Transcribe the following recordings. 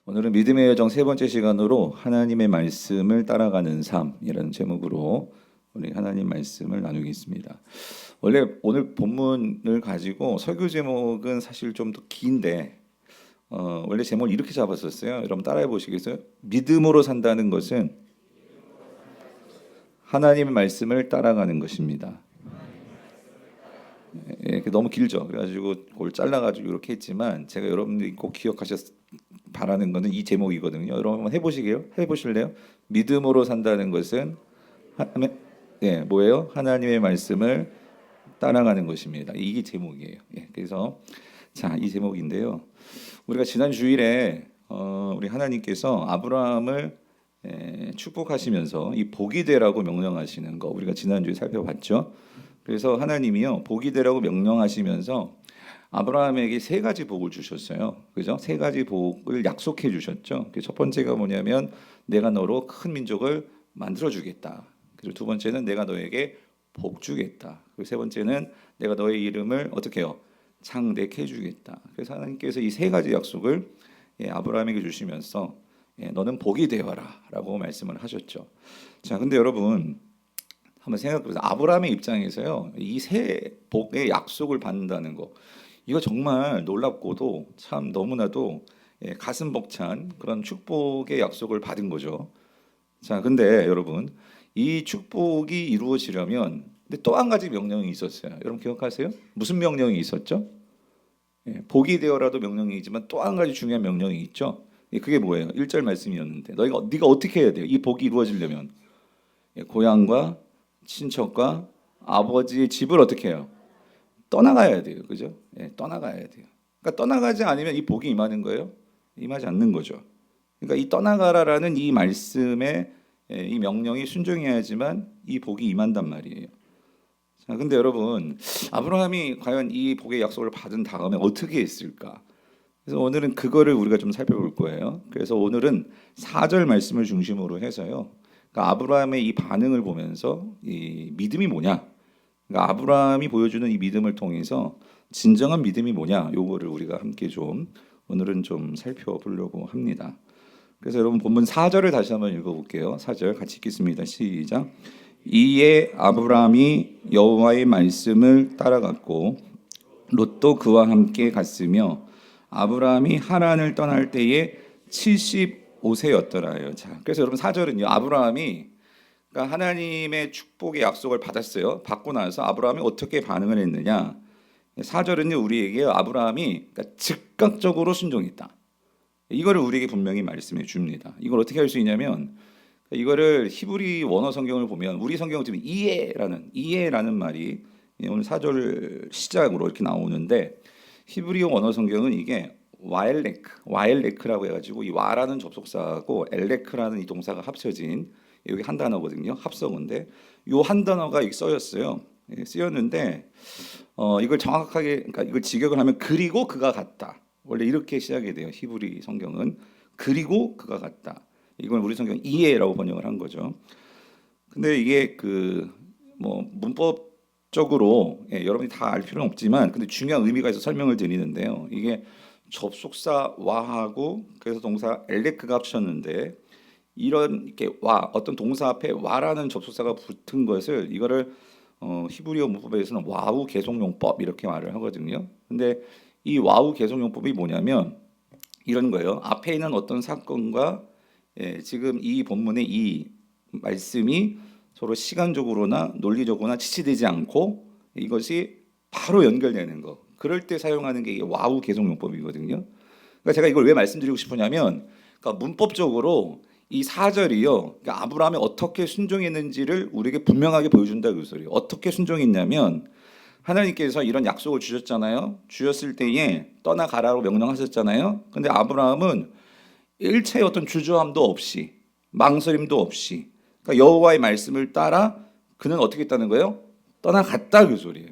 오늘은 믿음의 여정 세 번째 시간으로 하나님의 말씀을 따라가는 삶이라는 제목으로 우리 하나님 말씀을 나누겠습니다. 원래 오늘 본문을 가지고 설교 제목은 사실 좀 더 긴데 원래 제목을 이렇게 잡았었어요. 여러분 따라해 보시겠어요? 믿음으로 산다는 것은 하나님의 말씀을 따라가는 것입니다. 예, 너무 길죠. 그래가지고 그걸 잘라가지고 이렇게 했지만 제가 여러분들이 꼭 기억하셨 바라는 거는 이 제목이거든요. 여러분 한번 해보시게요? 해보실래요? 믿음으로 산다는 것은 뭐예요? 하나님의 말씀을 따라가는 것입니다. 이게 제목이에요. 예, 그래서 자, 이 제목인데요. 우리가 지난 주일에 우리 하나님께서 아브라함을 축복하시면서 이 복이 되라고 명령하시는 거 우리가 지난주에 살펴봤죠. 그래서 하나님이요 복이 되라고 명령하시면서 아브라함에게 세 가지 복을 주셨어요. 그죠? 세 가지 복을 약속해 주셨죠. 첫 번째가 뭐냐면 내가 너로 큰 민족을 만들어 주겠다. 그리고 두 번째는 내가 너에게 복 주겠다. 그리고 세 번째는 내가 너의 이름을 어떻게 해요? 창대케 주겠다. 그래서 하나님께서 이 세 가지 약속을 아브라함에게 주시면서 너는 복이 되어라라고 말씀을 하셨죠. 자, 근데 여러분 한번 생각해보세요. 아브라함의 입장에서요, 이 세 복의 약속을 받는다는 거, 이거 정말 놀랍고도 참 너무나도 가슴 벅찬 그런 축복의 약속을 받은 거죠. 자, 근데 여러분, 이 축복이 이루어지려면 근데 또 한 가지 명령이 있었어요. 여러분 기억하세요? 무슨 명령이 있었죠? 복이 되어라도 명령이지만 또 한 가지 중요한 명령이 있죠. 그게 뭐예요? 1절 말씀이었는데 네가 어떻게 해야 돼요? 이 복이 이루어지려면 고향과 친척과 아버지의 집을 어떻게 해요? 떠나가야 돼요. 그죠? 떠나가야 돼요. 그러니까 떠나가지 않으면 이 복이 임하는 거예요? 임하지 않는 거죠. 그러니까 이 떠나가라라는 이 말씀에 이 명령이 순종해야지만 이 복이 임한단 말이에요. 자, 근데 여러분, 아브라함이 과연 이 복의 약속을 받은 다음에 어떻게 했을까? 그래서 오늘은 그거를 우리가 좀 살펴볼 거예요. 그래서 오늘은 4절 말씀을 중심으로 해서요. 그러니까 아브라함의 이 반응을 보면서 이 믿음이 뭐냐? 그러니까 아브라함이 보여주는 이 믿음을 통해서 진정한 믿음이 뭐냐? 요거를 우리가 함께 좀 오늘은 좀 살펴보려고 합니다. 그래서 여러분 본문 4절을 다시 한번 읽어볼게요. 4절 같이 읽겠습니다. 시작. 이에 아브라함이 여호와의 말씀을 따라갔고 롯도 그와 함께 갔으며 아브라함이 하란을 떠날 때에 75세였더라요. 자, 그래서 여러분 4절은요. 아브라함이 그러니까 하나님의 축복의 약속을 받았어요. 받고 나서 아브라함이 어떻게 반응을 했느냐? 4절은요. 우리에게 아브라함이 그러니까 즉각적으로 순종했다. 이거를 우리에게 분명히 말씀해 줍니다. 이걸 어떻게 할 수 있냐면 이거를 히브리 원어 성경을 보면 우리 성경을 보면 이해라는 말이 오늘 4절 시작으로 이렇게 나오는데 히브리 원어 성경은 이게 와엘레크라고 해가지고 이 와라는 접속사하고 엘레크라는 이 동사가 합쳐진 여기 한 단어거든요. 합성어인데 요 한 단어가 쓰였어요. 쓰였는데 이걸 정확하게 그러니까 이걸 직역을 하면 그리고 그가 갔다. 원래 이렇게 시작이 돼요. 히브리 성경은 그리고 그가 갔다. 이걸 우리 성경 이해라고 번역을 한 거죠. 근데 이게 그 뭐 문법적으로 여러분이 다 알 필요는 없지만 근데 중요한 의미가 있어 설명을 드리는데요. 이게 접속사 와하고 그래서 동사 엘레크가 합쳤는데 이런 이렇게 와 어떤 동사 앞에 와라는 접속사가 붙은 것을 이거를 히브리어 문법에서는 와우 개송용법 이렇게 말을 하거든요. 근데 이 와우 개송용법이 뭐냐면 이런 거예요. 앞에 있는 어떤 사건과 지금 이 본문의 이 말씀이 서로 시간적으로나 논리적으로나 치치되지 않고 이것이 바로 연결되는 거. 그럴 때 사용하는 게 와우 개송용법이거든요. 그러니까 제가 이걸 왜 말씀드리고 싶으냐면 그러니까 문법적으로 이 4절이요. 그러니까 아브라함이 어떻게 순종했는지를 우리에게 분명하게 보여준다 그 소리예요. 어떻게 순종했냐면 하나님께서 이런 약속을 주셨잖아요. 주셨을 때에 떠나가라고 명령하셨잖아요. 근데 아브라함은 일체의 어떤 주저함도 없이 망설임도 없이 그러니까 여호와의 말씀을 따라 그는 어떻게 했다는 거예요? 떠나갔다 그 소리예요.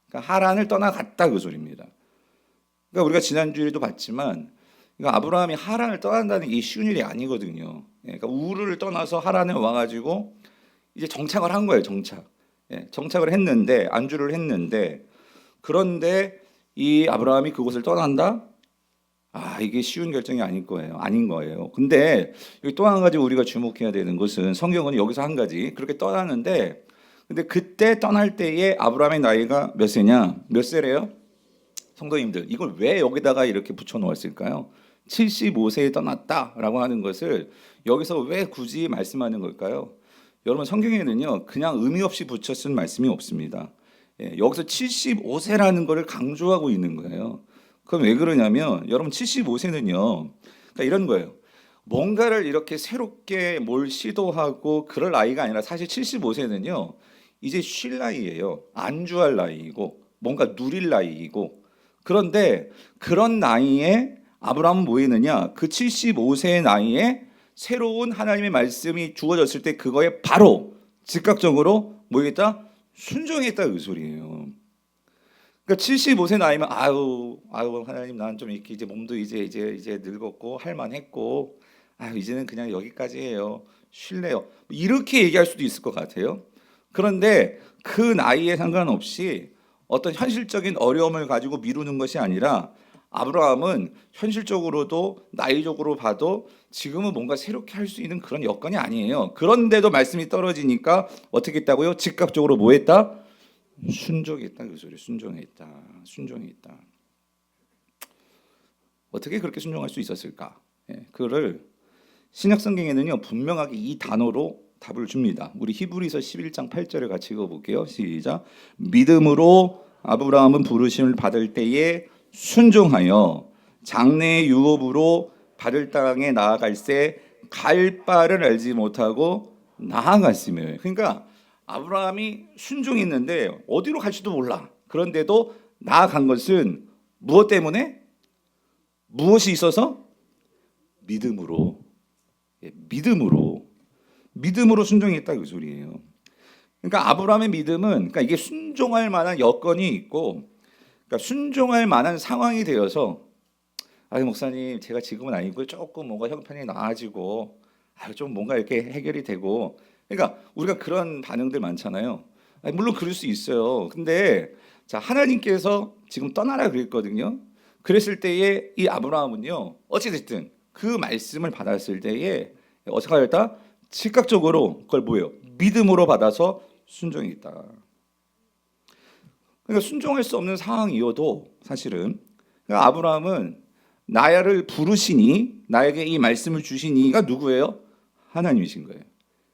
그러니까 하란을 떠나갔다 그 소리입니다. 그러니까 우리가 지난주에도 봤지만 그러니까 아브라함이 하란을 떠난다는 게 쉬운 일이 아니거든요. 그러니까 우르를 떠나서 하란에 와가지고 이제 정착을 한 거예요. 정착을 했는데 안주를 했는데 그런데 이 아브라함이 그곳을 떠난다? 이게 쉬운 결정이 아닐 거예요. 아닌 거예요. 근데 여기 또 한 가지 우리가 주목해야 되는 것은 성경은 여기서 한 가지 그렇게 떠나는데 근데 그때 떠날 때에 아브라함의 나이가 몇 세냐? 몇 세래요? 성도님들, 이걸 왜 여기다가 이렇게 붙여 놓았을까요? 75세에 떠났다라고 하는 것을 여기서 왜 굳이 말씀하는 걸까요? 여러분 성경에는요 그냥 의미 없이 붙여 쓴 말씀이 없습니다. 여기서 75세라는 것을 강조하고 있는 거예요. 그럼 왜 그러냐면 여러분 75세는요 그러니까 이런 거예요. 뭔가를 이렇게 새롭게 뭘 시도하고 그럴 나이가 아니라 사실 75세는요 이제 쉴 나이예요. 안주할 나이이고 뭔가 누릴 나이이고 그런데 그런 나이에 아브라함은 뭐 했느냐? 그 75세의 나이에 새로운 하나님의 말씀이 주어졌을 때 그거에 바로 즉각적으로 뭐 했다? 순종했다 그 소리예요. 그러니까 75세 나이면 아유 하나님 난 좀 이렇게 이제 몸도 이제 늙었고 할만했고 이제는 그냥 여기까지예요. 쉴래요. 이렇게 얘기할 수도 있을 것 같아요. 그런데 그 나이에 상관없이 어떤 현실적인 어려움을 가지고 미루는 것이 아니라 아브라함은 현실적으로도 나이적으로 봐도 지금은 뭔가 새롭게 할 수 있는 그런 여건이 아니에요. 그런데도 말씀이 떨어지니까 어떻게 했다고요? 즉각적으로 뭐 했다? 순종했다 그 소리. 순종했다. 어떻게 그렇게 순종할 수 있었을까? 그거를 신약 성경에는요 분명하게 이 단어로 답을 줍니다. 우리 히브리서 11장 8절을 같이 읽어볼게요. 시작. 믿음으로 아브라함은 부르심을 받을 때에 순종하여 장래의 유업으로 받을 땅에 나아갈새 갈 바를 알지 못하고 나아갔으며. 그러니까 아브라함이 순종했는데 어디로 갈지도 몰라. 그런데도 나아간 것은 무엇 때문에? 무엇이 있어서? 믿음으로. 믿음으로 순종했다 그 소리예요. 그러니까 아브라함의 믿음은 그러니까 이게 순종할 만한 여건이 있고 그러니까 순종할 만한 상황이 되어서 목사님 제가 지금은 아니고 조금 뭔가 형편이 나아지고 좀 뭔가 이렇게 해결이 되고 그러니까 우리가 그런 반응들 많잖아요. 물론 그럴 수 있어요. 근데 자 하나님께서 지금 떠나라 그랬거든요. 그랬을 때에 이 아브라함은요 어찌됐든 그 말씀을 받았을 때에 어떻게 하였다? 즉각적으로 그걸 뭐예요? 믿음으로 받아서 순종했다. 그러니까 순종할 수 없는 상황이어도 사실은 그러니까 아브라함은 나를 부르시니 나에게 이 말씀을 주시니가 누구예요? 하나님이신 거예요.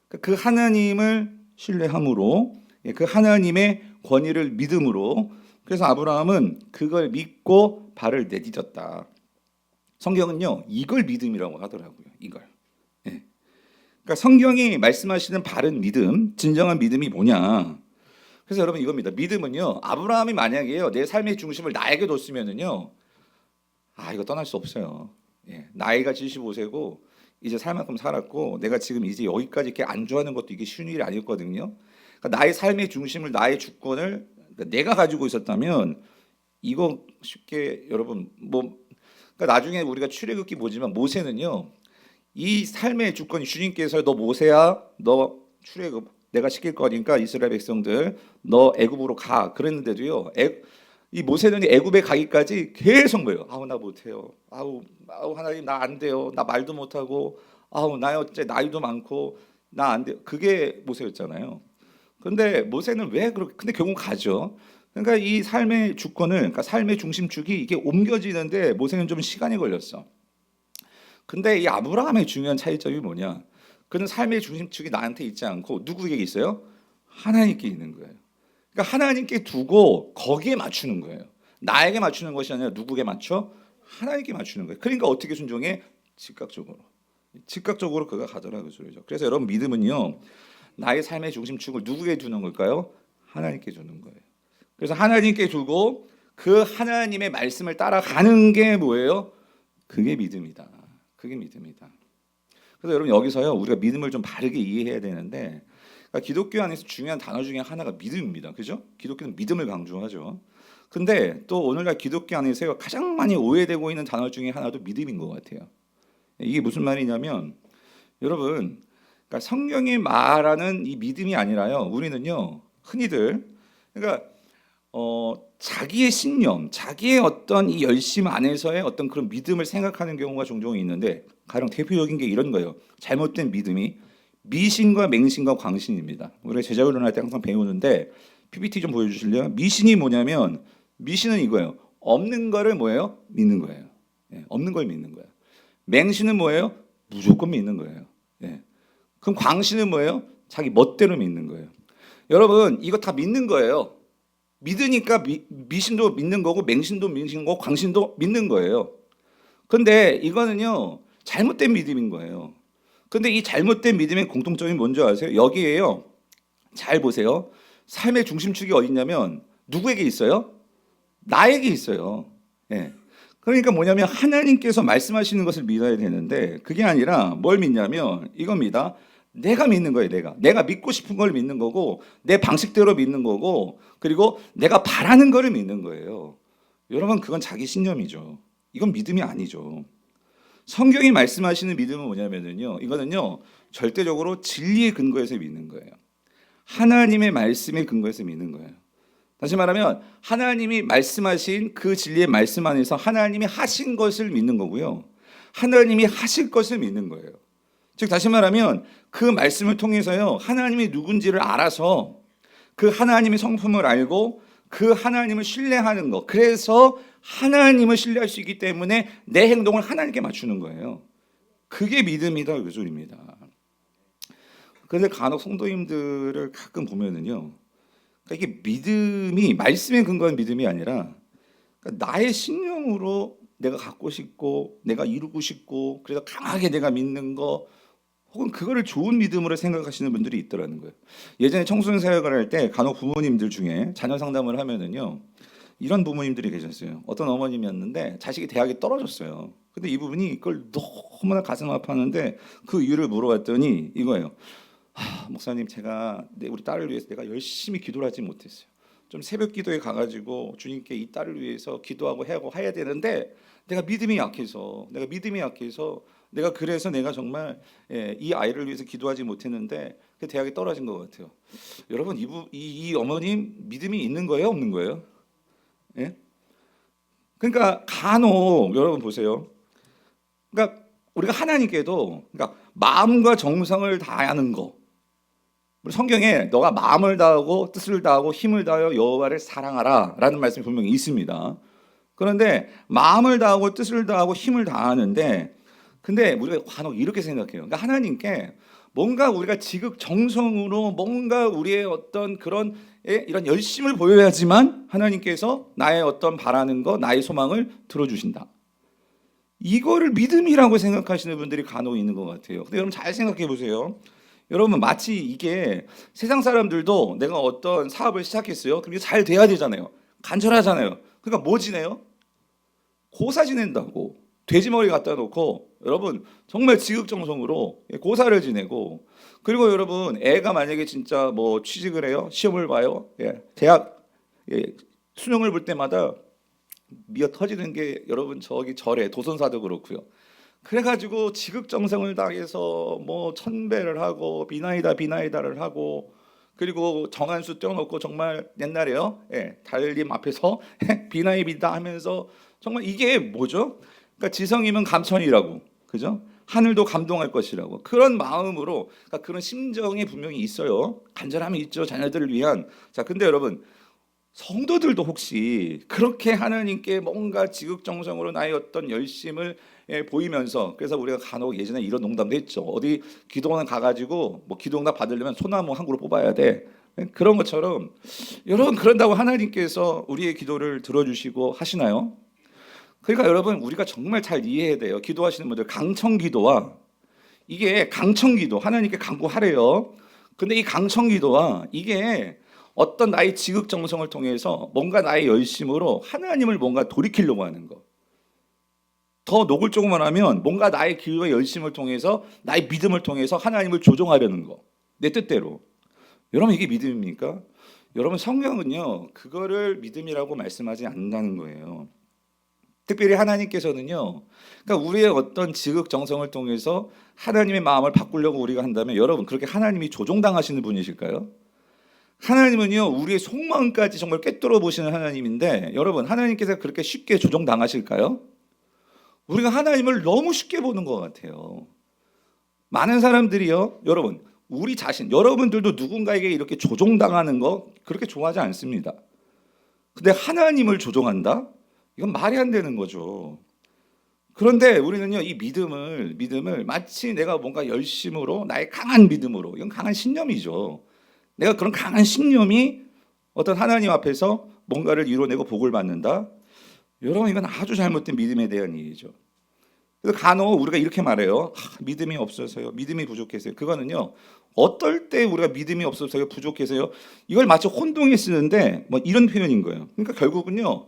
그러니까 그 하나님을 신뢰함으로 그 하나님의 권위를 믿음으로 그래서 아브라함은 그걸 믿고 발을 내딛었다. 성경은요 이걸 믿음이라고 하더라고요. 이걸. 그러니까 성경이 말씀하시는 바른 믿음, 진정한 믿음이 뭐냐? 그래서 여러분 이겁니다. 믿음은요. 아브라함이 만약에요 내 삶의 중심을 나에게 뒀으면은요, 이거 떠날 수 없어요. 나이가 75세고 이제 살 만큼 살았고 내가 지금 이제 여기까지 이렇게 안주하는 것도 이게 쉬운 일이 아니었거든요. 그러니까 나의 삶의 중심을 나의 주권을 내가 가지고 있었다면 이거 쉽게 여러분 그러니까 나중에 우리가 출애굽기 보지만 모세는요. 이 삶의 주권이 주님께서 너 모세야 너 출애굽 내가 시킬 거니까 이스라엘 백성들 너 애굽으로 가 그랬는데도요 이 모세는 애굽에 가기까지 계속 뭐예요 나 못해요 하나님 나 안 돼요 나 말도 못하고 나 어째 나이도 많고 나 안 돼요 그게 모세였잖아요. 그런데 모세는 왜 그렇게 근데 결국 가죠. 그러니까 이 삶의 주권을 그러니까 삶의 중심축이 이게 옮겨지는데 모세는 좀 시간이 걸렸어. 근데 이 아브라함의 중요한 차이점이 뭐냐? 그는 삶의 중심축이 나한테 있지 않고 누구에게 있어요? 하나님께 있는 거예요. 그러니까 하나님께 두고 거기에 맞추는 거예요. 나에게 맞추는 것이 아니라 누구에게 맞춰? 하나님께 맞추는 거예요. 그러니까 어떻게 순종해? 즉각적으로 그가 가더라 그 소리죠. 그래서 여러분 믿음은요. 나의 삶의 중심축을 누구에게 두는 걸까요? 하나님께 두는 거예요. 그래서 하나님께 두고 그 하나님의 말씀을 따라가는 게 뭐예요? 그게 믿음이다. 그래서 여러분 여기서요 우리가 믿음을 좀 바르게 이해해야 되는데 그러니까 기독교 안에서 중요한 단어 중에 하나가 믿음입니다. 그죠? 기독교는 믿음을 강조하죠. 근데 또 오늘날 기독교 안에서 가장 많이 오해되고 있는 단어 중에 하나도 믿음인 것 같아요. 이게 무슨 말이냐면 여러분 그러니까 성경이 말하는 이 믿음이 아니라요 우리는요 흔히들 그러니까 자기의 신념, 자기의 어떤 이 열심 안에서의 어떤 그런 믿음을 생각하는 경우가 종종 있는데 가령 대표적인 게 이런 거예요. 잘못된 믿음이 미신과 맹신과 광신입니다. 우리가 제자훈련 할 때 항상 배우는데 PPT 좀 보여주실래요? 미신이 뭐냐면 미신은 이거예요. 없는 거를 뭐예요? 믿는 거예요. 예, 없는 걸 믿는 거예요. 맹신은 뭐예요? 무조건 믿는 거예요. 예. 그럼 광신은 뭐예요? 자기 멋대로 믿는 거예요. 여러분 이거 다 믿는 거예요. 믿으니까 미신도 믿는 거고 맹신도 믿는 거고 광신도 믿는 거예요. 근데 이거는요 잘못된 믿음인 거예요. 근데 이 잘못된 믿음의 공통점이 뭔지 아세요? 여기에요. 잘 보세요. 삶의 중심축이 어디 있냐면 누구에게 있어요? 나에게 있어요. 예. 그러니까 뭐냐면 하나님께서 말씀하시는 것을 믿어야 되는데 그게 아니라 뭘 믿냐면 이겁니다. 내가 믿는 거예요. 내가 믿고 싶은 걸 믿는 거고 내 방식대로 믿는 거고 그리고 내가 바라는 거를 믿는 거예요. 여러분 그건 자기 신념이죠. 이건 믿음이 아니죠. 성경이 말씀하시는 믿음은 뭐냐면요. 이거는요. 절대적으로 진리의 근거에서 믿는 거예요. 하나님의 말씀의 근거에서 믿는 거예요. 다시 말하면 하나님이 말씀하신 그 진리의 말씀 안에서 하나님이 하신 것을 믿는 거고요. 하나님이 하실 것을 믿는 거예요. 즉 다시 말하면 그 말씀을 통해서요. 하나님이 누군지를 알아서 그 하나님의 성품을 알고 그 하나님을 신뢰하는 것. 그래서 하나님을 신뢰할 수 있기 때문에 내 행동을 하나님께 맞추는 거예요. 그게 믿음이다 그 소리입니다. 그런데 간혹 성도님들을 가끔 보면은요. 그러니까 이게 믿음이 말씀에 근거한 믿음이 아니라 그러니까 나의 신념으로 내가 갖고 싶고 내가 이루고 싶고 그래서 강하게 내가 믿는 거 혹은 그거를 좋은 믿음으로 생각하시는 분들이 있더라는 거예요. 예전에 청소년 사역을 할 때 간혹 부모님들 중에 자녀 상담을 하면은요. 이런 부모님들이 계셨어요. 어떤 어머님이었는데 자식이 대학에 떨어졌어요. 근데 이 부분이 그걸 너무나 가슴 아파하는데 그 이유를 물어봤더니 이거예요. 목사님 제가 우리 딸을 위해서 내가 열심히 기도를 하지 못했어요. 좀 새벽 기도에 가가지고 주님께 이 딸을 위해서 기도하고 해야 되는데 내가 믿음이 약해서 내가 그래서 내가 정말 이 아이를 위해서 기도하지 못했는데 그 대학에 떨어진 것 같아요. 여러분 이 어머님 믿음이 있는 거예요, 없는 거예요? 예? 그러니까 간혹 여러분 보세요. 그러니까 우리가 하나님께도 그러니까 마음과 정성을 다하는 거. 성경에 너가 마음을 다하고 뜻을 다하고 힘을 다하여 여호와를 사랑하라라는 말씀이 분명히 있습니다. 그런데 마음을 다하고 뜻을 다하고 힘을 다하는데 근데 우리가 간혹 이렇게 생각해요. 그러니까 하나님께 뭔가 우리가 지극정성으로 뭔가 우리의 어떤 그런 이런 열심을 보여야지만 하나님께서 나의 어떤 바라는 거, 나의 소망을 들어주신다. 이거를 믿음이라고 생각하시는 분들이 간혹 있는 것 같아요. 근데 여러분 잘 생각해 보세요. 여러분 마치 이게 세상 사람들도 내가 어떤 사업을 시작했어요. 그럼 이게 잘 돼야 되잖아요. 간절하잖아요. 그러니까 뭐 지내요? 고사 지낸다고. 돼지머리 갖다 놓고 여러분 정말 지극정성으로 고사를 지내고 그리고 여러분 애가 만약에 진짜 뭐 취직을 해요. 시험을 봐요. 대학 수능을 볼 때마다 미어 터지는 게 여러분 저기 절에 도선사도 그렇고요. 그래가지고 지극정성을 다해서 뭐 천배를 하고 비나이다를 하고 그리고 정한수 떼어놓고 정말 옛날에요. 달님 앞에서 비나이비다 하면서 정말 이게 뭐죠? 그러니까 지성이면 감천이라고 그죠? 하늘도 감동할 것이라고 그런 마음으로 그러니까 그런 심정이 분명히 있어요. 간절함이 있죠. 자녀들을 위한. 자, 근데 여러분 성도들도 혹시 그렇게 하나님께 뭔가 지극정성으로 나의 어떤 열심을 보이면서 그래서 우리가 간혹 예전에 이런 농담도 했죠. 어디 기도원 가가지고 뭐 기도응답 받으려면 소나무 한 그루 뽑아야 돼. 그런 것처럼 여러분 그런다고 하나님께서 우리의 기도를 들어주시고 하시나요? 그러니까 여러분 우리가 정말 잘 이해해야 돼요. 기도하시는 분들 강청기도와 이게 강청기도 하나님께 간구하래요. 근데 이 강청기도와 이게 어떤 나의 지극정성을 통해서 뭔가 나의 열심으로 하나님을 뭔가 돌이키려고 하는 거. 더 노골적으로만 하면 뭔가 나의 기도와 열심을 통해서 나의 믿음을 통해서 하나님을 조종하려는 거. 내 뜻대로. 여러분 이게 믿음입니까? 여러분 성경은요. 그거를 믿음이라고 말씀하지 않는다는 거예요. 특별히 하나님께서는요. 그러니까 우리의 어떤 지극정성을 통해서 하나님의 마음을 바꾸려고 우리가 한다면 여러분 그렇게 하나님이 조종당하시는 분이실까요? 하나님은요, 우리의 속마음까지 정말 꿰뚫어 보시는 하나님인데, 여러분, 하나님께서 그렇게 쉽게 조종당하실까요? 우리가 하나님을 너무 쉽게 보는 것 같아요. 많은 사람들이요, 여러분, 우리 자신, 여러분들도 누군가에게 이렇게 조종당하는 거 그렇게 좋아하지 않습니다. 근데 하나님을 조종한다? 이건 말이 안 되는 거죠. 그런데 우리는요, 이 믿음을 마치 내가 뭔가 열심으로, 나의 강한 믿음으로, 이건 강한 신념이죠. 내가 그런 강한 신념이 어떤 하나님 앞에서 뭔가를 이뤄내고 복을 받는다? 여러분, 이건 아주 잘못된 믿음에 대한 이해죠. 그래서 간혹 우리가 이렇게 말해요. 믿음이 없어서요. 믿음이 부족해서요. 그거는요, 어떨 때 우리가 믿음이 없어서요, 부족해서요, 이걸 마치 혼동에 쓰는데 뭐 이런 표현인 거예요. 그러니까 결국은요,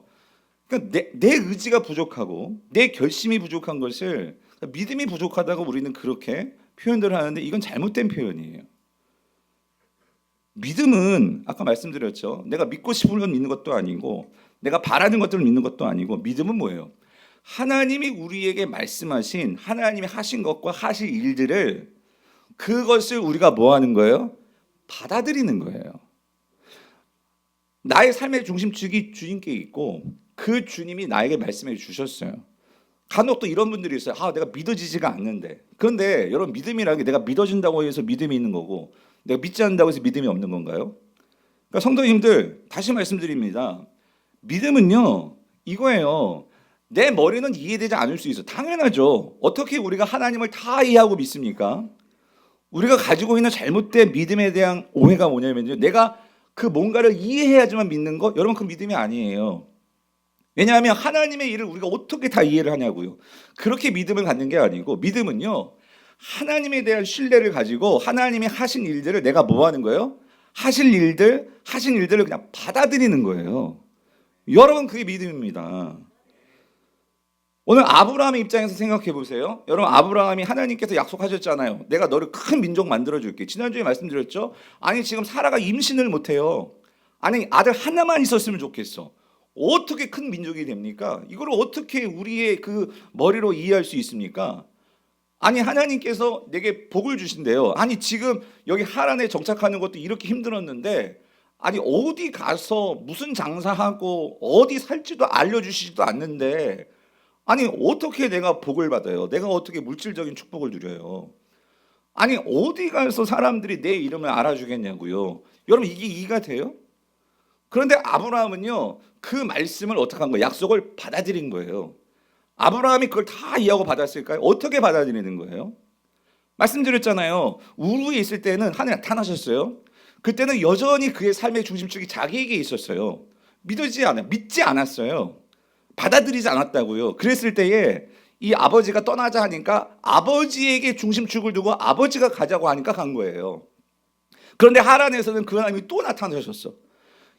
그러니까 내 의지가 부족하고 내 결심이 부족한 것을 믿음이 부족하다고 우리는 그렇게 표현들을 하는데 이건 잘못된 표현이에요. 믿음은 아까 말씀드렸죠. 내가 믿고 싶은 걸 믿는 것도 아니고 내가 바라는 것들을 믿는 것도 아니고, 믿음은 뭐예요? 하나님이 우리에게 말씀하신, 하나님이 하신 것과 하실 일들을, 그것을 우리가 뭐 하는 거예요? 받아들이는 거예요. 나의 삶의 중심축이 주님께 있고 그 주님이 나에게 말씀해 주셨어요. 간혹 또 이런 분들이 있어요. 내가 믿어지지가 않는데. 그런데 여러분, 믿음이라는 게 내가 믿어진다고 해서 믿음이 있는 거고 내가 믿지 않는다고 해서 믿음이 없는 건가요? 그러니까 성도님들, 다시 말씀드립니다. 믿음은요, 이거예요. 내 머리는 이해되지 않을 수 있어. 당연하죠. 어떻게 우리가 하나님을 다 이해하고 믿습니까? 우리가 가지고 있는 잘못된 믿음에 대한 오해가 뭐냐면요, 내가 그 뭔가를 이해해야지만 믿는 거, 여러분, 그 믿음이 아니에요. 왜냐하면 하나님의 일을 우리가 어떻게 다 이해를 하냐고요. 그렇게 믿음을 갖는 게 아니고, 믿음은요, 하나님에 대한 신뢰를 가지고 하나님이 하신 일들을 내가 뭐 하는 거예요? 하신 일들을 그냥 받아들이는 거예요. 여러분, 그게 믿음입니다. 오늘 아브라함의 입장에서 생각해 보세요. 여러분, 아브라함이 하나님께서 약속하셨잖아요. 내가 너를 큰 민족 만들어줄게. 지난주에 말씀드렸죠. 아니, 지금 사라가 임신을 못해요. 아니, 아들 하나만 있었으면 좋겠어. 어떻게 큰 민족이 됩니까? 이걸 어떻게 우리의 그 머리로 이해할 수 있습니까? 아니, 하나님께서 내게 복을 주신대요. 아니, 지금 여기 하란에 정착하는 것도 이렇게 힘들었는데, 아니, 어디 가서 무슨 장사하고 어디 살지도 알려주시지도 않는데, 아니, 어떻게 내가 복을 받아요? 내가 어떻게 물질적인 축복을 누려요? 아니, 어디 가서 사람들이 내 이름을 알아주겠냐고요. 여러분, 이게 이해가 돼요? 그런데 아브라함은요, 그 말씀을 어떻게 한 거예요? 약속을 받아들인 거예요. 아브라함이 그걸 다 이해하고 받았을까요? 어떻게 받아들이는 거예요? 말씀드렸잖아요. 우르에 있을 때는 하나님 나타나셨어요. 그때는 여전히 그의 삶의 중심축이 자기에게 있었어요. 믿지 않았어요. 받아들이지 않았다고요. 그랬을 때에 이 아버지가 떠나자 하니까 아버지에게 중심축을 두고 아버지가 가자고 하니까 간 거예요. 그런데 하란에서는 그 하나님이 또 나타나셨어.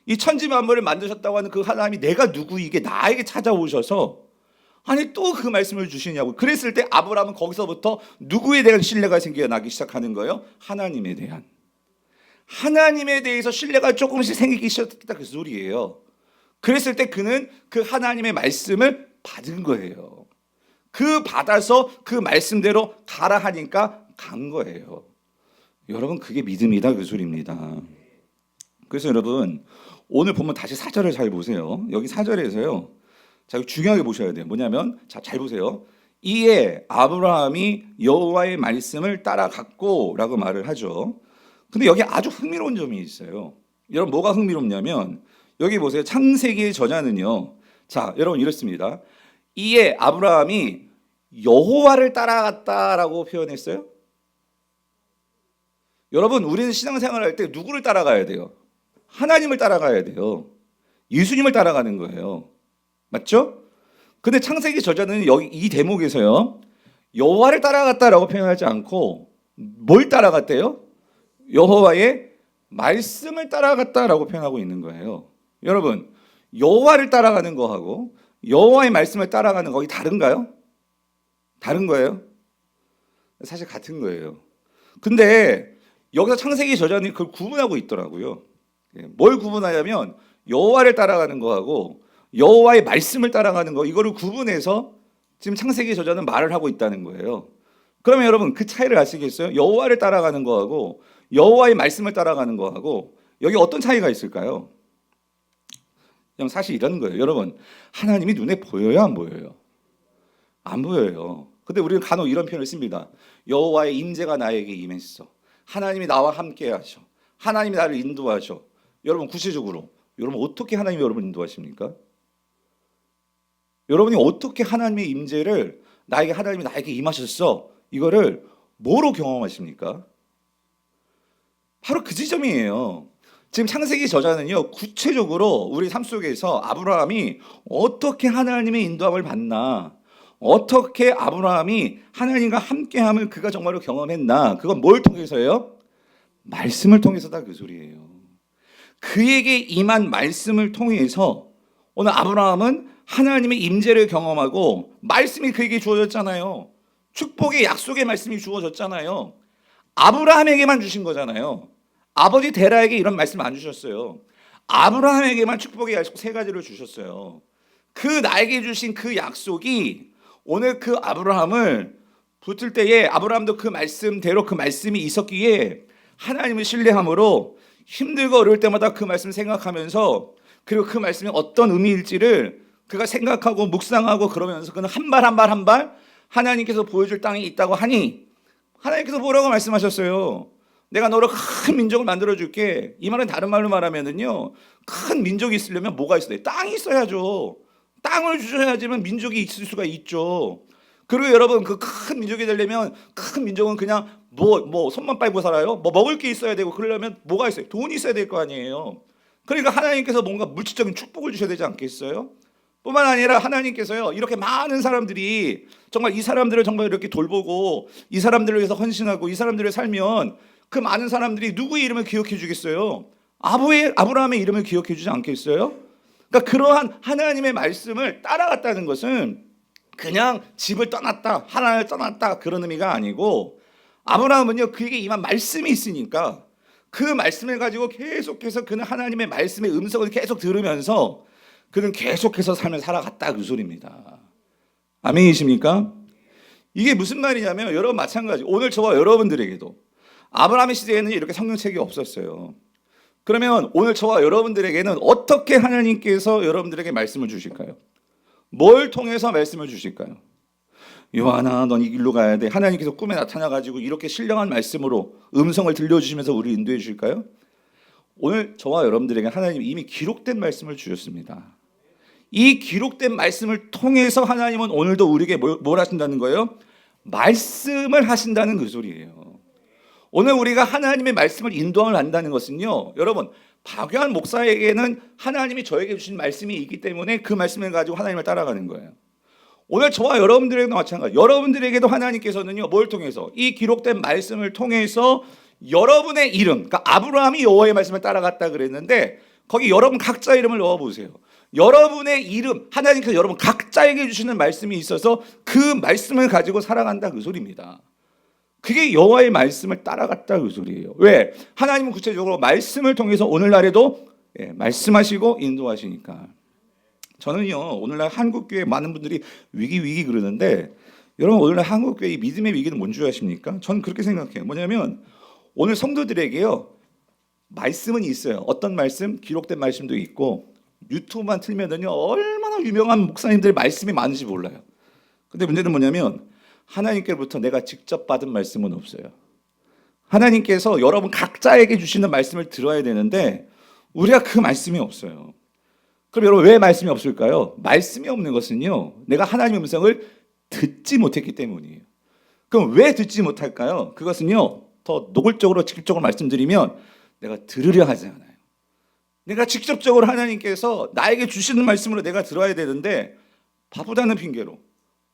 이 천지만물을 만드셨다고 하는 그 하나님이 내가 누구이게 나에게 찾아오셔서, 아니, 또 그 말씀을 주시냐고. 그랬을 때 아브라함은 거기서부터 누구에 대한 신뢰가 생겨나기 시작하는 거예요? 하나님에 대해서 신뢰가 조금씩 생기기 시작했다, 그 소리예요. 그랬을 때 그는 그 하나님의 말씀을 받은 거예요. 그 받아서 그 말씀대로 가라 하니까 간 거예요. 여러분, 그게 믿음이다, 그 소리입니다. 그래서 여러분, 오늘 보면 다시 4절을 잘 보세요. 여기 4절에서요, 자, 중요하게 보셔야 돼요. 뭐냐면, 자, 잘 보세요. 이에 아브라함이 여호와의 말씀을 따라갔고 라고 말을 하죠. 근데 여기 아주 흥미로운 점이 있어요. 여러분, 뭐가 흥미롭냐면, 여기 보세요. 창세기의 저자는요, 자, 여러분, 이렇습니다. 이에 아브라함이 여호와를 따라갔다라고 표현했어요. 여러분, 우리는 신앙생활을 할 때 누구를 따라가야 돼요? 하나님을 따라가야 돼요. 예수님을 따라가는 거예요. 맞죠? 근데 창세기 저자는 여기 이 대목에서요, 여호와를 따라갔다라고 표현하지 않고 뭘 따라갔대요? 여호와의 말씀을 따라갔다라고 표현하고 있는 거예요. 여러분, 여호와를 따라가는 거하고 여호와의 말씀을 따라가는 거기 다른가요? 다른 거예요? 사실 같은 거예요. 근데 여기서 창세기 저자는 그걸 구분하고 있더라고요. 뭘 구분하냐면 여호와를 따라가는 거하고 여호와의 말씀을 따라가는 거, 이거를 구분해서 지금 창세기 저자는 말을 하고 있다는 거예요. 그러면 여러분, 그 차이를 아시겠어요? 여호와를 따라가는 거하고 여호와의 말씀을 따라가는 거하고 여기 어떤 차이가 있을까요? 그냥 사실 이런 거예요. 여러분, 하나님이 눈에 보여요, 안 보여요? 안 보여요. 근데 우리는 간혹 이런 표현을 씁니다. 여호와의 임재가 나에게 임했어. 하나님이 나와 함께 하셔. 하나님이 나를 인도하셔. 여러분 구체적으로 여러분 어떻게 하나님이 여러분을 인도하십니까? 여러분이 어떻게 하나님의 임재를 하나님이 나에게 임하셨어. 이거를 뭐로 경험하십니까? 바로 그 지점이에요. 지금 창세기 저자는요, 구체적으로 우리 삶 속에서 아브라함이 어떻게 하나님의 인도함을 받나, 어떻게 아브라함이 하나님과 함께함을 그가 정말로 경험했나, 그건 뭘 통해서예요? 말씀을 통해서다, 그 소리예요. 그에게 임한 말씀을 통해서 오늘 아브라함은 하나님의 임재를 경험하고 말씀이 그에게 주어졌잖아요. 축복의 약속의 말씀이 주어졌잖아요. 아브라함에게만 주신 거잖아요. 아버지 데라에게 이런 말씀 안 주셨어요. 아브라함에게만 축복의 약속 세 가지를 주셨어요. 그 나에게 주신 그 약속이 오늘 그 아브라함을 붙을 때에 아브라함도 그 말씀대로 그 말씀이 있었기에 하나님을 신뢰함으로 힘들고 어려울 때마다 그 말씀을 생각하면서 그리고 그 말씀이 어떤 의미일지를 그가 생각하고 묵상하고 그러면서 그는 한 발 한 발 한 발 하나님께서 보여줄 땅이 있다고 하니 하나님께서 뭐라고 말씀하셨어요? 내가 너로 큰 민족을 만들어 줄게. 이 말은 다른 말로 말하면은요, 큰 민족이 있으려면 뭐가 있어야 돼? 땅이 있어야죠. 땅을 주셔야지만 민족이 있을 수가 있죠. 그리고 여러분 그 큰 민족이 되려면 큰 민족은 그냥 뭐 손만 빨고 살아요? 뭐 먹을 게 있어야 되고 그러려면 뭐가 있어요? 돈이 있어야 될 거 아니에요. 그러니까 하나님께서 뭔가 물질적인 축복을 주셔야 되지 않겠어요? 뿐만 아니라 하나님께서요, 이렇게 많은 사람들이 정말 이 사람들을 정말 이렇게 돌보고 이 사람들을 위해서 헌신하고 이 사람들을 살면 그 많은 사람들이 누구의 이름을 기억해 주겠어요? 아브라함의 이름을 기억해 주지 않겠어요? 그러니까 그러한 하나님의 말씀을 따라갔다는 것은 그냥 집을 떠났다, 하나님을 떠났다 그런 의미가 아니고 아브라함은요, 그에게 임한 말씀이 있으니까 그 말씀을 가지고 계속해서 그는 하나님의 말씀의 음성을 계속 들으면서 그는 계속해서 삶을 살아갔다 그 소리입니다. 아멘이십니까? 이게 무슨 말이냐면 여러분 마찬가지 오늘 저와 여러분들에게도 아브라함의 시대에는 이렇게 성경책이 없었어요. 그러면 오늘 저와 여러분들에게는 어떻게 하나님께서 여러분들에게 말씀을 주실까요? 뭘 통해서 말씀을 주실까요? 요한아, 넌 이 길로 가야 돼. 하나님께서 꿈에 나타나가지고 이렇게 신령한 말씀으로 음성을 들려주시면서 우리 인도해 주실까요? 오늘 저와 여러분들에게 하나님이 이미 기록된 말씀을 주셨습니다. 이 기록된 말씀을 통해서 하나님은 오늘도 우리에게 뭘 하신다는 거예요? 말씀을 하신다는 그 소리예요. 오늘 우리가 하나님의 말씀을 인도함을 한다는 것은요, 여러분 박유한 목사에게는 하나님이 저에게 주신 말씀이 있기 때문에 그 말씀을 가지고 하나님을 따라가는 거예요. 오늘 저와 여러분들에게도 마찬가지. 여러분들에게도 하나님께서는요, 뭘 통해서 이 기록된 말씀을 통해서 여러분의 이름, 그러니까 아브라함이 여호와의 말씀을 따라갔다 그랬는데 거기 여러분 각자 이름을 넣어 보세요. 여러분의 이름, 하나님께서 여러분 각자에게 주시는 말씀이 있어서 그 말씀을 가지고 살아간다 그 소리입니다. 그게 여호와의 말씀을 따라갔다 그 소리예요. 왜? 하나님은 구체적으로 말씀을 통해서 오늘날에도 말씀하시고 인도하시니까. 저는요, 오늘날 한국교회 많은 분들이 위기 그러는데 여러분 오늘날 한국교회 믿음의 위기는 뭔지 아십니까? 저는 그렇게 생각해요. 뭐냐면 오늘 성도들에게요, 말씀은 있어요. 어떤 말씀? 기록된 말씀도 있고 유튜브만 틀면은요, 얼마나 유명한 목사님들의 말씀이 많은지 몰라요. 근데 문제는 뭐냐면 하나님께로부터 내가 직접 받은 말씀은 없어요. 하나님께서 여러분 각자에게 주시는 말씀을 들어야 되는데 우리가 그 말씀이 없어요. 그럼 여러분 왜 말씀이 없을까요? 말씀이 없는 것은요, 내가 하나님의 음성을 듣지 못했기 때문이에요. 그럼 왜 듣지 못할까요? 그것은요, 더 노골적으로 직접적으로 말씀드리면 내가 들으려 하지 않아요. 내가 직접적으로 하나님께서 나에게 주시는 말씀으로 내가 들어야 되는데 바쁘다는 핑계로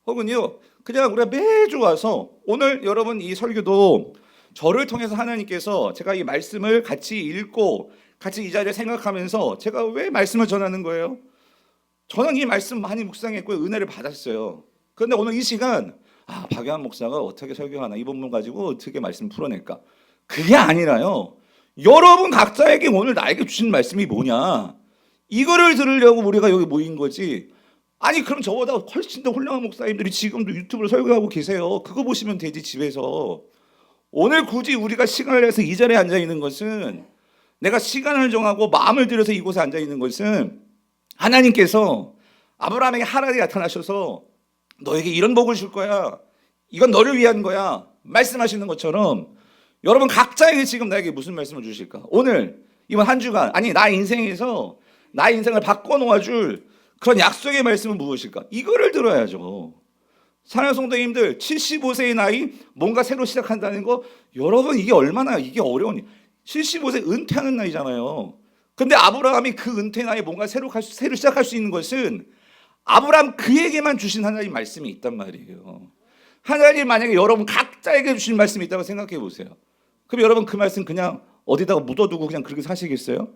혹은요, 그냥 우리가 매주 와서 오늘 여러분 이 설교도 저를 통해서 하나님께서 제가 이 말씀을 같이 읽고 같이 이 자리에 생각하면서 제가 왜 말씀을 전하는 거예요? 저는 이 말씀 많이 묵상했고 은혜를 받았어요. 그런데 오늘 이 시간 박유한 목사가 어떻게 설교하나, 이 본문 가지고 어떻게 말씀 풀어낼까? 그게 아니라요, 여러분 각자에게 오늘 나에게 주신 말씀이 뭐냐, 이거를 들으려고 우리가 여기 모인 거지. 아니 그럼 저보다 훨씬 더 훌륭한 목사님들이 지금도 유튜브를 설교하고 계세요. 그거 보시면 되지 집에서. 오늘 굳이 우리가 시간을 내서 이 자리에 앉아 있는 것은 내가 시간을 정하고 마음을 들여서 이곳에 앉아 있는 것은 하나님께서 아브라함에게 하나님이 나타나셔서 너에게 이런 복을 줄 거야. 이건 너를 위한 거야. 말씀하시는 것처럼 여러분 각자에게 지금 나에게 무슨 말씀을 주실까? 오늘 이번 한 주간 아니 나 인생에서 나의 인생을 바꿔놓아줄 그런 약속의 말씀은 무엇일까? 이거를 들어야죠. 사랑하는 성도님들 75세의 나이 뭔가 새로 시작한다는 거 여러분 이게 얼마나 이게 어려운 일 75세 은퇴하는 나이잖아요. 근데 아브라함이 그 은퇴 나이에 뭔가 새로 시작할 수 있는 것은 아브라함 그에게만 주신 하나님 말씀이 있단 말이에요. 하나님 만약에 여러분 각자에게 주신 말씀이 있다고 생각해 보세요. 그럼 여러분 그 말씀 그냥 어디다가 묻어두고 그냥 그렇게 사시겠어요?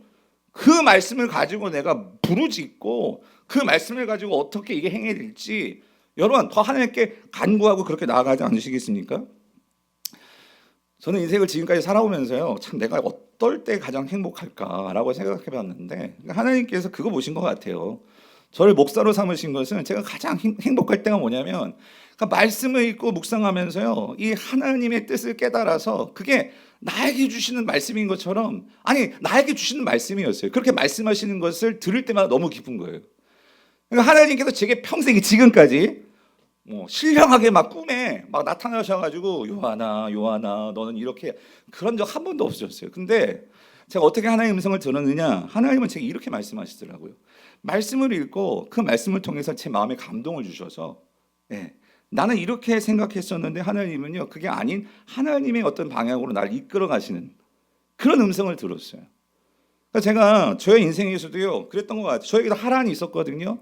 그 말씀을 가지고 내가 부르짖고 그 말씀을 가지고 어떻게 이게 행해야 될지 여러분 더 하나님께 간구하고 그렇게 나아가지 않으시겠습니까? 저는 인생을 지금까지 살아오면서요 참 내가 어떨 때 가장 행복할까라고 생각해 봤는데 하나님께서 그거 보신 것 같아요. 저를 목사로 삼으신 것은 제가 가장 행복할 때가 뭐냐면 그러니까 말씀을 읽고 묵상하면서요 이 하나님의 뜻을 깨달아서 그게 나에게 주시는 말씀인 것처럼 아니 나에게 주시는 말씀이었어요. 그렇게 말씀하시는 것을 들을 때마다 너무 기쁜 거예요. 그러니까 하나님께서 제게 평생 지금까지 뭐 신령하게 막 꿈에 막 나타나셔가지고 요한아 너는 이렇게 그런 적 한 번도 없으셨어요. 근데 제가 어떻게 하나님의 음성을 들었느냐 하나님은 제게 이렇게 말씀하시더라고요. 말씀을 읽고 그 말씀을 통해서 제 마음에 감동을 주셔서 나는 이렇게 생각했었는데 하나님은요 그게 아닌 하나님의 어떤 방향으로 나를 이끌어 가시는 그런 음성을 들었어요. 그러니까 제가 저의 인생에서도요 그랬던 것 같아요. 저에게도 하란이 있었거든요.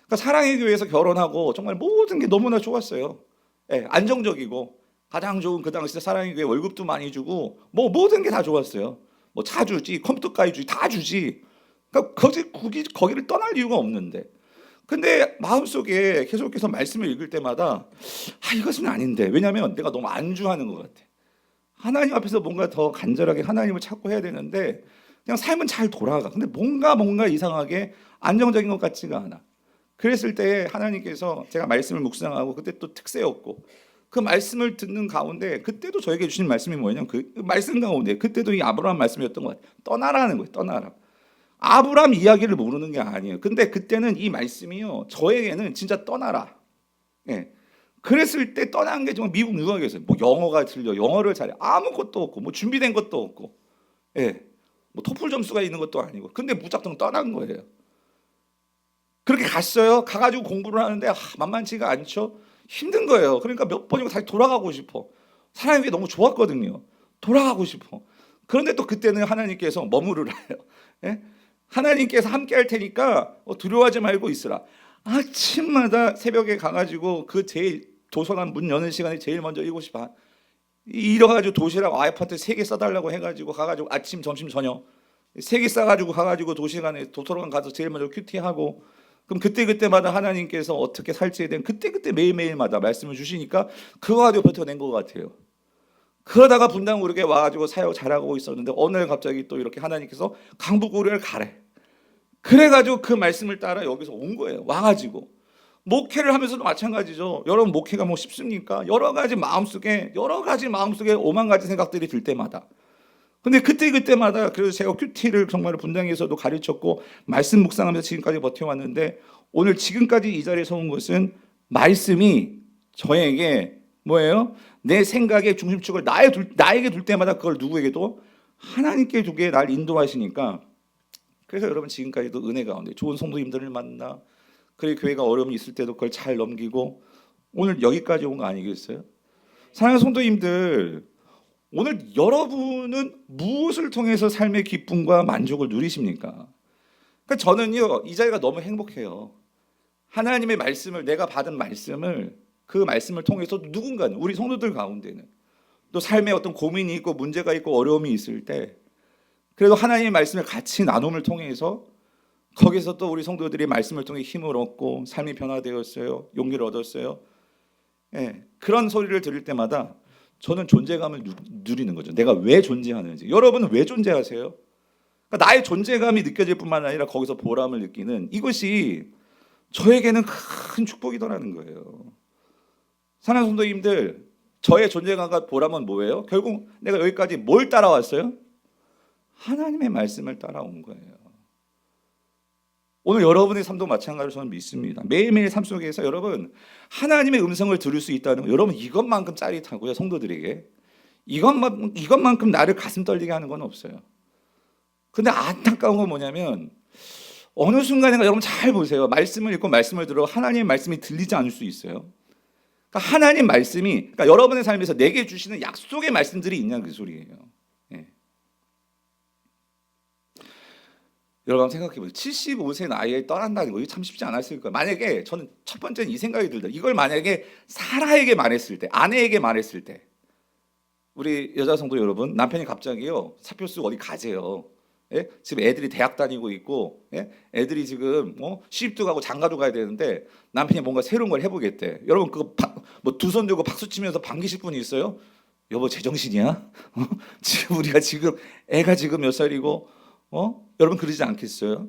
그러니까 사랑의 교회에서 결혼하고 정말 모든 게 너무나 좋았어요. 안정적이고 가장 좋은 그 당시 사랑의 교회 월급도 많이 주고 뭐 모든 게 다 좋았어요. 뭐 차 주지 컴퓨터까지 주지 다 주지. 그러니까 거기를 떠날 이유가 없는데 근데 마음속에 계속해서 말씀을 읽을 때마다 이것은 아닌데 왜냐하면 내가 너무 안주하는 것 같아. 하나님 앞에서 뭔가 더 간절하게 하나님을 찾고 해야 되는데 그냥 삶은 잘 돌아가. 근데 뭔가 이상하게 안정적인 것 같지가 않아. 그랬을 때 하나님께서 제가 말씀을 묵상하고 그때 또 특세였고 그 말씀을 듣는 가운데 그때도 저에게 주신 말씀이 뭐냐면 그 말씀 가운데 그때도 이 아브라함 말씀이었던 것 같아요. 떠나라는 거예요. 떠나라. 아브라함 이야기를 모르는 게 아니에요. 근데 그때는 이 말씀이요 저에게는 진짜 떠나라. 그랬을 때 떠난 게 정말 미국 유학에서 뭐 영어가 들려 영어를 잘해 아무것도 없고 뭐 준비된 것도 없고 뭐 토플 점수가 있는 것도 아니고 근데 무작정 떠난 거예요. 그렇게 갔어요. 가가지고 공부를 하는데 만만치가 않죠. 힘든 거예요. 그러니까 몇 번이고 다시 돌아가고 싶어. 사람이 게 너무 좋았거든요. 돌아가고 싶어. 그런데 또 그때는 하나님께서 머무르라요. 하나님께서 함께 할 테니까 두려워하지 말고 있으라. 아침마다 새벽에 가가지고 그 제일 도서관 문 여는 시간에 제일 먼저 7시 반 일어가지고 도시락 아이파트 3개 싸달라고 해가지고 가가지고 아침 점심 저녁 3개 싸가지고 가가지고 도서관 가서 제일 먼저 큐티하고 그럼 그때마다 하나님께서 어떻게 살지에 대한 그때 매일매일마다 말씀을 주시니까 그거 가지고 버텨낸 것 같아요. 그러다가 분당 모르게 와가지고 사역 잘하고 있었는데 어느 날 갑자기 또 이렇게 하나님께서 강북고려를 가래. 그래가지고 그 말씀을 따라 여기서 온 거예요. 와가지고 목회를 하면서도 마찬가지죠. 여러분 목회가 뭐 쉽습니까? 여러 가지 마음속에 오만 가지 생각들이 들 때마다. 근데 그때마다 그래서 제가 큐티를 정말 분당에서도 가르쳤고 말씀 묵상하면서 지금까지 버텨왔는데 오늘 지금까지 이 자리에 서 온 것은 말씀이 저에게 뭐예요? 내 생각의 중심축을 나에게 둘 때마다 그걸 누구에게도 하나님께 두게 날 인도하시니까 그래서 여러분 지금까지도 은혜 가운데 좋은 성도님들을 만나 그리고 교회가 어려움이 있을 때도 그걸 잘 넘기고 오늘 여기까지 온 거 아니겠어요? 사랑하는 성도님들 오늘 여러분은 무엇을 통해서 삶의 기쁨과 만족을 누리십니까? 그러니까 저는요 이 자리가 너무 행복해요. 하나님의 말씀을 내가 받은 말씀을 그 말씀을 통해서 누군가는 우리 성도들 가운데는 또 삶에 어떤 고민이 있고 문제가 있고 어려움이 있을 때 그래도 하나님의 말씀을 같이 나눔을 통해서 거기서 또 우리 성도들이 말씀을 통해 힘을 얻고 삶이 변화되었어요. 용기를 얻었어요. 그런 소리를 들을 때마다 저는 존재감을 누리는 거죠. 내가 왜 존재하는지. 여러분은 왜 존재하세요? 그러니까 나의 존재감이 느껴질 뿐만 아니라 거기서 보람을 느끼는 이것이 저에게는 큰 축복이더라는 거예요. 사랑하는 성도님들 저의 존재감과 보람은 뭐예요? 결국 내가 여기까지 뭘 따라왔어요? 하나님의 말씀을 따라온 거예요. 오늘 여러분의 삶도 마찬가지로 저는 믿습니다. 매일매일 삶 속에서 여러분 하나님의 음성을 들을 수 있다는 거, 여러분 이것만큼 짜릿하고요. 성도들에게 이것만큼 나를 가슴 떨리게 하는 건 없어요. 근데 안타까운 건 뭐냐면 어느 순간인가 여러분 잘 보세요. 말씀을 읽고 말씀을 들어 하나님의 말씀이 들리지 않을 수 있어요. 그러니까 하나님 말씀이, 그러니까 여러분의 삶에서 내게 주시는 약속의 말씀들이 있냐 그 소리예요. 예. 여러분 한번 생각해 보세요. 75세 나이에 떠난다는 거 이거 참 쉽지 않았을 거예요. 만약에 저는 첫 번째는 이 생각이 들다. 이걸 만약에 사라에게 말했을 때, 아내에게 말했을 때, 우리 여자 성도 여러분, 남편이 갑자기요 사표 쓰고 어디 가재요. 예? 지금 애들이 대학 다니고 있고, 예? 애들이 지금 시집도 가고 장가도 가야 되는데 남편이 뭔가 새로운 걸 해보겠대. 여러분 그거 뭐 두 손 들고 박수 치면서 반기실 분이 있어요? 여보 제정신이야? 지금 우리가 지금 애가 지금 몇 살이고, 여러분 그러지 않겠어요?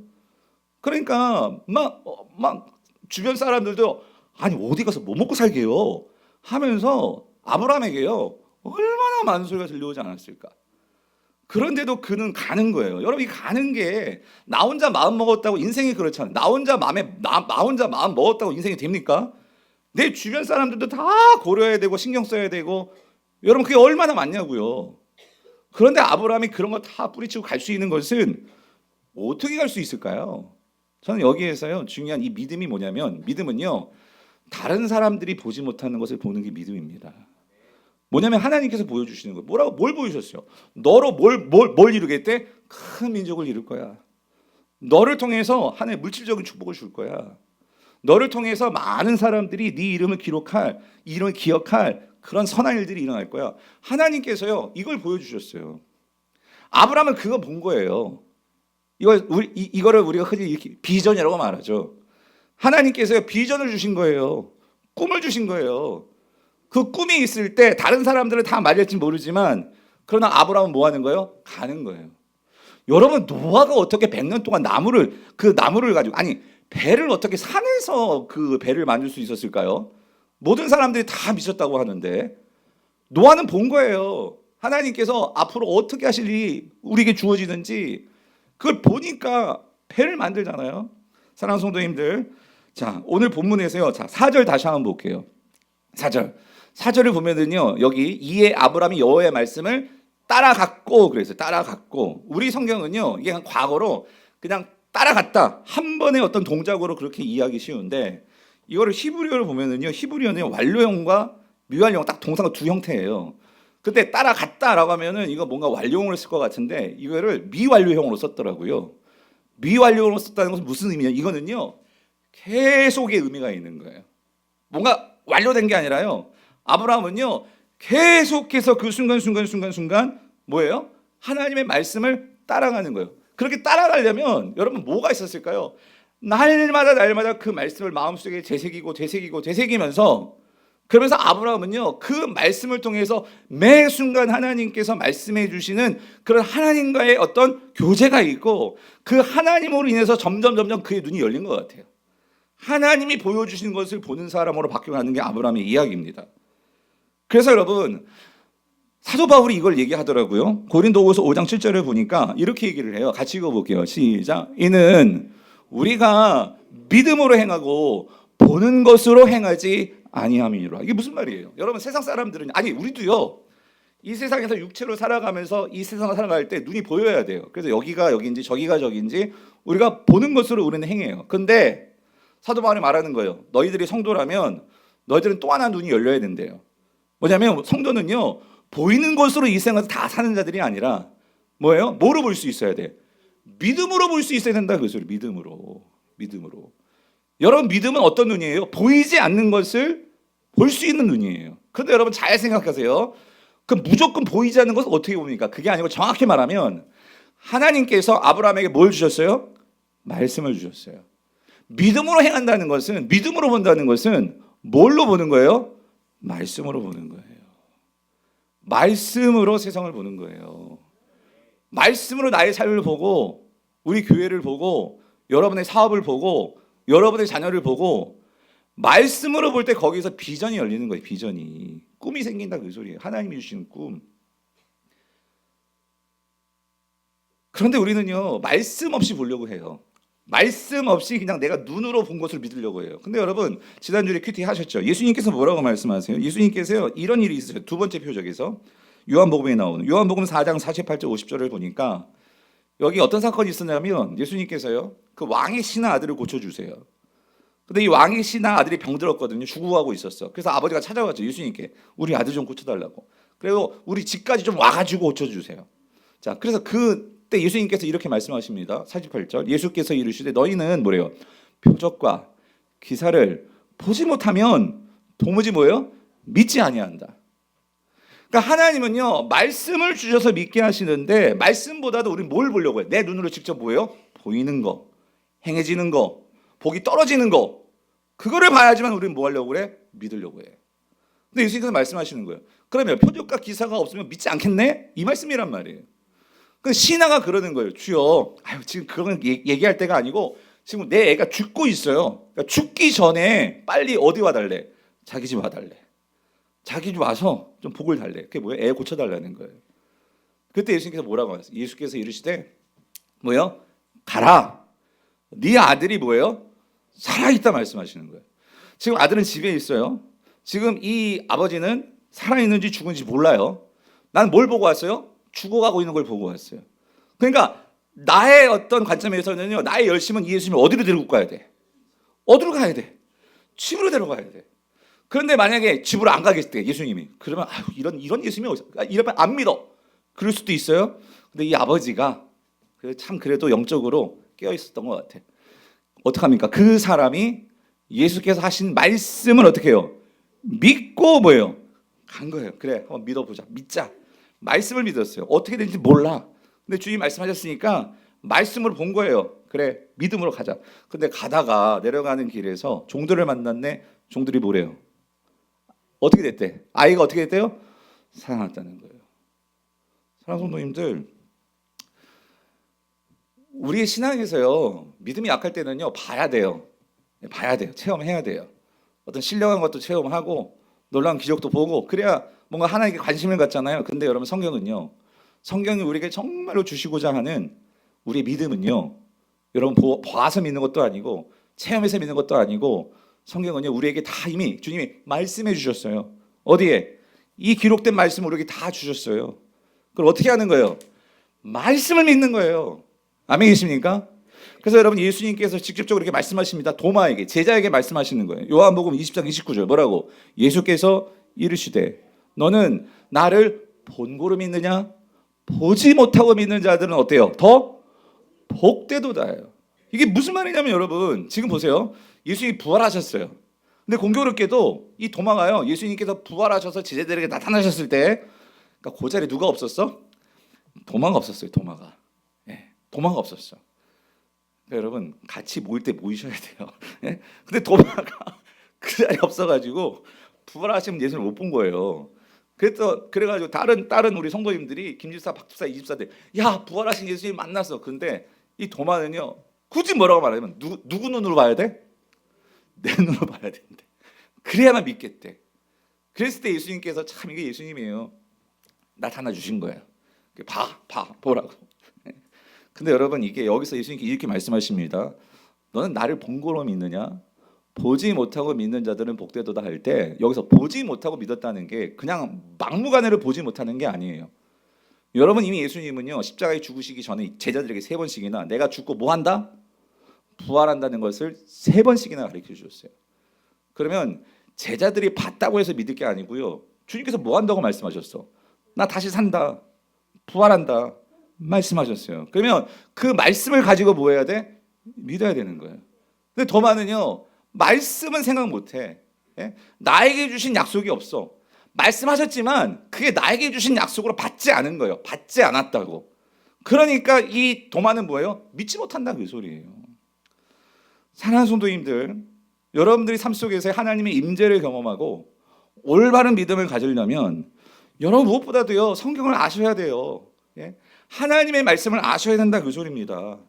그러니까 막 주변 사람들도 아니 어디 가서 뭐 먹고 살게요 하면서 아브라함에게요 얼마나 많은 소리가 들려오지 않았을까? 그런데도 그는 가는 거예요. 여러분 이 가는 게 나 혼자 마음 먹었다고 인생이 그렇잖아요. 나 혼자 마음 먹었다고 인생이 됩니까? 내 주변 사람들도 다 고려해야 되고 신경 써야 되고 여러분 그게 얼마나 많냐고요. 그런데 아브라함이 그런 거 다 뿌리치고 갈 수 있는 것은 어떻게 갈 수 있을까요? 저는 여기에서요 중요한 이 믿음이 뭐냐면 믿음은요 다른 사람들이 보지 못하는 것을 보는 게 믿음입니다. 뭐냐면 하나님께서 보여주시는 거예요. 뭘 보여주셨어요? 너로 뭘 이루겠대? 큰 민족을 이룰 거야. 너를 통해서 하나님의 물질적인 축복을 줄 거야. 너를 통해서 많은 사람들이 네 이름을 기억할 그런 선한 일들이 일어날 거야. 하나님께서요 이걸 보여주셨어요. 아브라함은 그거 본 거예요. 이거를 우리가 흔히 이렇게 비전이라고 말하죠. 하나님께서요 비전을 주신 거예요. 꿈을 주신 거예요. 그 꿈이 있을 때 다른 사람들은 다 말릴지 모르지만 그러나 아브라함은 뭐 하는 거예요? 가는 거예요. 여러분 노아가 어떻게 100년 동안 나무를 가지고 배를 어떻게 산에서 그 배를 만들 수 있었을까요? 모든 사람들이 다 미쳤다고 하는데 노아는 본 거예요. 하나님께서 앞으로 어떻게 하실 일이 우리에게 주어지는지 그걸 보니까 배를 만들잖아요. 사랑하는 성도님들, 자 오늘 본문에서요, 자 4절 다시 한번 볼게요. 4절을 보면은요 여기 이에 아브라함이 여호와의 말씀을 따라갔고 그래서 따라갔고 우리 성경은요 이게 그냥 과거로 그냥 따라갔다 한 번의 어떤 동작으로 그렇게 이해하기 쉬운데 이거를 히브리어를 보면은요 히브리어는 완료형과 미완료형 딱 동사가 두 형태예요. 근데 따라갔다라고 하면은 이거 뭔가 완료형으로 쓸 것 같은데 이거를 미완료형으로 썼더라고요. 미완료형으로 썼다는 것은 무슨 의미냐? 이거는요 계속의 의미가 있는 거예요. 뭔가 완료된 게 아니라요. 아브라함은요 계속해서 그 순간 뭐예요? 하나님의 말씀을 따라가는 거예요. 그렇게 따라가려면 여러분 뭐가 있었을까요? 날마다 그 말씀을 마음속에 되새기면서 그러면서 아브라함은요 그 말씀을 통해서 매 순간 하나님께서 말씀해 주시는 그런 하나님과의 어떤 교제가 있고 그 하나님으로 인해서 점점 그의 눈이 열린 것 같아요. 하나님이 보여주신 것을 보는 사람으로 바뀌어가는 게 아브라함의 이야기입니다. 그래서 여러분 사도 바울이 이걸 얘기하더라고요. 고린도후서 5장 7절을 보니까 이렇게 얘기를 해요. 같이 읽어볼게요. 시작. 이는 우리가 믿음으로 행하고 보는 것으로 행하지 아니함이니라. 이게 무슨 말이에요? 여러분 세상 사람들은 우리도요 이 세상에서 육체로 살아가면서 이 세상을 살아갈 때 눈이 보여야 돼요. 그래서 여기가 여기인지 저기가 저기인지 우리가 보는 것으로 우리는 행해요. 근데 사도 바울이 말하는 거예요. 너희들이 성도라면 너희들은 또 하나 눈이 열려야 된대요. 뭐냐면 성도는요 보이는 것으로 이 세상에서 다 사는 자들이 아니라 뭐예요? 뭐로 볼 수 있어야 돼? 믿음으로 볼 수 있어야 된다 그 소리. 믿음으로. 여러분 믿음은 어떤 눈이에요? 보이지 않는 것을 볼 수 있는 눈이에요. 그런데 여러분 잘 생각하세요. 그럼 무조건 보이지 않는 것을 어떻게 봅니까? 그게 아니고 정확히 말하면 하나님께서 아브라함에게 뭘 주셨어요? 말씀을 주셨어요. 믿음으로 행한다는 것은, 믿음으로 본다는 것은 뭘로 보는 거예요? 말씀으로 보는 거예요. 말씀으로 세상을 보는 거예요. 말씀으로 나의 삶을 보고 우리 교회를 보고 여러분의 사업을 보고 여러분의 자녀를 보고 말씀으로 볼 때 거기서 비전이 열리는 거예요. 비전이. 꿈이 생긴다 그 소리예요. 하나님이 주시는 꿈. 그런데 우리는요, 말씀 없이 보려고 해요. 말씀 없이 그냥 내가 눈으로 본 것을 믿으려고 해요. 근데 여러분, 지난주에 큐티 하셨죠? 예수님께서 뭐라고 말씀하세요? 예수님께서요, 이런 일이 있으세요. 두 번째 표적에서 요한복음에 나오는 요한복음 4장 48절 50절을 보니까 여기 어떤 사건이 있었냐면 예수님께서요, 그 왕의 신하 아들을 고쳐주세요. 근데 이 왕의 신하 아들이 병들었거든요. 죽어가고 있었어. 그래서 아버지가 찾아왔죠. 예수님께 우리 아들 좀 고쳐달라고. 그리고 우리 집까지 좀 와가지고 고쳐주세요. 자, 그래서 그때 예수님께서 이렇게 말씀하십니다. 48절 예수께서 이르시되 너희는 뭐래요? 표적과 기사를 보지 못하면 도무지 뭐예요? 믿지 아니한다. 그러니까 하나님은요, 말씀을 주셔서 믿게 하시는데 말씀보다도 우리는 뭘 보려고 해요? 내 눈으로 직접 뭐예요? 보이는 거, 행해지는 거, 복이 떨어지는 거, 그거를 봐야지만 우리는 뭐 하려고 그래? 믿으려고 해. 근데 예수님께서 말씀하시는 거예요. 그러면 표적과 기사가 없으면 믿지 않겠네? 이 말씀이란 말이에요. 그 신하가 그러는 거예요. 주여, 지금 그건 얘기할 때가 아니고 지금 내 애가 죽고 있어요. 그러니까 죽기 전에 빨리 어디 와달래? 자기 집 와달래. 자기 집 와서 좀 복을 달래. 그게 뭐예요? 애 고쳐달라는 거예요. 그때 예수님께서 뭐라고 하셨어요? 예수께서 이르시되 뭐예요? 가라. 네 아들이 뭐예요? 살아있다 말씀하시는 거예요. 지금 아들은 집에 있어요. 지금 이 아버지는 살아있는지 죽은지 몰라요. 나는 뭘 보고 왔어요? 죽어가고 있는 걸 보고 왔어요. 그러니까 나의 어떤 관점에서는요, 나의 열심은 이 예수님을 어디로 데리고 가야 돼? 어디로 가야 돼? 집으로 데려가야 돼. 그런데 만약에 집으로 안 가겠을 때 예수님이 그러면 이런 예수님이 어디서? 이러면 안 믿어. 그럴 수도 있어요. 근데 이 아버지가 참 그래도 영적으로 깨어 있었던 것 같아. 어떡합니까? 그 사람이 예수께서 하신 말씀을 어떻게 해요? 믿고 뭐예요? 간 거예요. 그래, 한번 믿어보자. 믿자. 말씀을 믿었어요. 어떻게 되는지 몰라. 근데 주님 말씀하셨으니까 말씀으로 본 거예요. 그래, 믿음으로 가자. 근데 가다가 내려가는 길에서 종들을 만났네. 종들이 뭐래요? 어떻게 됐대? 아이가 어떻게 됐대요? 살아났다는 거예요. 사랑하는 성도님들, 우리의 신앙에서요, 믿음이 약할 때는요, 봐야 돼요. 봐야 돼요. 체험해야 돼요. 어떤 신령한 것도 체험하고 놀라운 기적도 보고 그래야 뭔가 하나님께 관심을 갖잖아요. 근데 여러분, 성경은요, 성경이 우리에게 정말로 주시고자 하는 우리의 믿음은요, 여러분 봐서 믿는 것도 아니고 체험해서 믿는 것도 아니고 성경은요, 우리에게 다 이미 주님이 말씀해 주셨어요. 어디에? 이 기록된 말씀을 우리에게 다 주셨어요. 그걸 어떻게 하는 거예요? 말씀을 믿는 거예요. 아멘이십니까? 그래서 여러분, 예수님께서 직접적으로 이렇게 말씀하십니다. 도마에게, 제자에게 말씀하시는 거예요. 요한복음 20장 29절 뭐라고? 예수께서 이르시되 너는 나를 본고로 믿느냐? 보지 못하고 믿는 자들은 어때요? 더 복되도다예요. 이게 무슨 말이냐면 여러분, 지금 보세요. 예수님이 부활하셨어요. 근데 공교롭게도 이 도마가요, 예수님께서 부활하셔서 제자들에게 나타나셨을 때, 그러니까 그 자리에 누가 없었어? 도마가 없었어요. 도마가. 도마가 없었어. 그러니까 여러분, 같이 모일 때 모이셔야 돼요. 근데 도마가 그 자리에 없어가지고 부활하시면 예수를 못 본 거예요. 그래가지고 다른 우리 성도님들이 김집사, 박집사, 이집사들, 야, 부활하신 예수님 만났어. 근데 이 도마는요, 굳이 뭐라고 말하면 누구 눈으로 봐야 돼? 내 눈으로 봐야 된대. 그래야만 믿겠대. 그랬을 때 예수님께서 참 이게 예수님이에요. 나타나 주신 거예요. 보라고. 근데 여러분, 이게 여기서 예수님께 이렇게 말씀하십니다. 너는 나를 본고로 믿느냐? 보지 못하고 믿는 자들은 복되도다 할 때, 여기서 보지 못하고 믿었다는 게 그냥 막무가내로 보지 못하는 게 아니에요. 여러분, 이미 예수님은요, 십자가에 죽으시기 전에 제자들에게 3번씩이나 내가 죽고 뭐 한다? 부활한다는 것을 3번씩이나 가르쳐 주셨어요. 그러면 제자들이 봤다고 해서 믿을 게 아니고요, 주님께서 뭐 한다고 말씀하셨어? 나 다시 산다, 부활한다 말씀하셨어요. 그러면 그 말씀을 가지고 뭐 해야 돼? 믿어야 되는 거예요. 근데 더 많은요, 말씀은 생각 못해. 나에게 주신 약속이 없어. 말씀하셨지만 그게 나에게 주신 약속으로 받지 않은 거예요. 받지 않았다고. 그러니까 이 도마는 뭐예요? 믿지 못한다, 그 소리예요. 사랑하는 성도님들, 여러분들이 삶 속에서 하나님의 임재를 경험하고 올바른 믿음을 가지려면 여러분 무엇보다도요, 성경을 아셔야 돼요. 하나님의 말씀을 아셔야 된다, 그 소리입니다.